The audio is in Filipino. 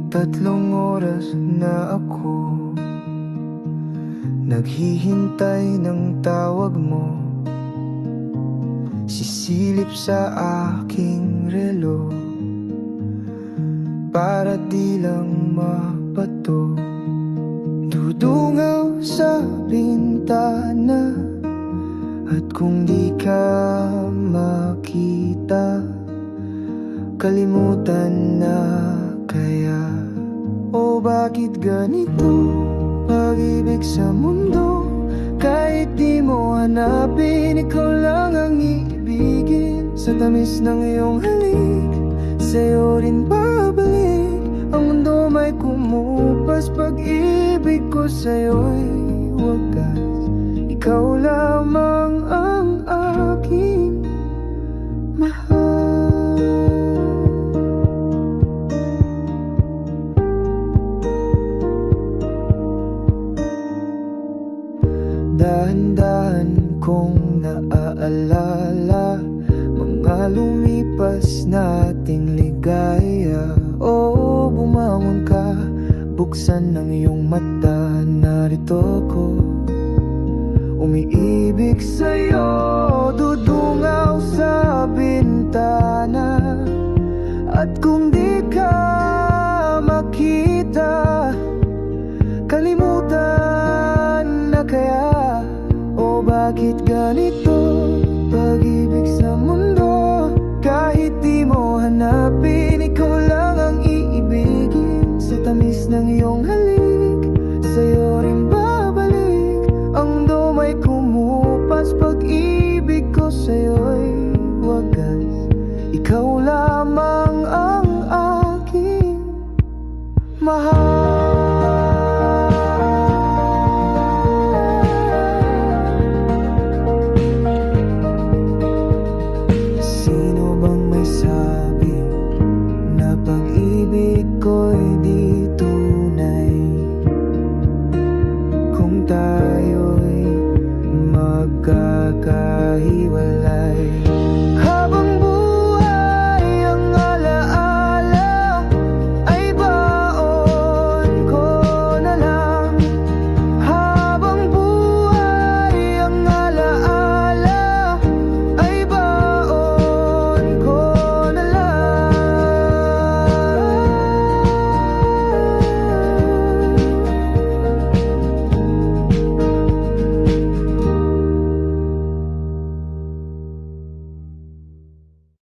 Tatlong oras na ako naghihintay ng tawag mo, sisilip sa aking relo para di lang mapato. Dudungaw sa bintana at kung di ka makita, kalimutan na kaya. O bakit ganito pag-ibig sa mundo? Kahit di mo hanapin, ikaw lang ang iibigin. Sa tamis ng iyong halik, sa'yo rin babalik. Ang mundo may kumupas, pag-ibig ko sa'yo'y wagas. Ikaw lamang ang aking mahal. Dahan-dahan kong naaalala mga lumipas nating ligaya. Oo, bumangon ka, buksan ng iyong mata, narito ko, umiibig sa'yo. Dudungaw sa bintana at kung di ka makita, kalimutan na kaya. O bakit ganito pag-ibig sa mundo? Kahit di mo hanapin, ikaw lang ang iibigin. Sa tamis ng iyong halik, sa'yo rin babalik. Ang mundo may kumupas, pag-ibig ko sa'yo'y wagas. Ikaw lamang ang aking mahal. Tayo'y magkakahiwalay.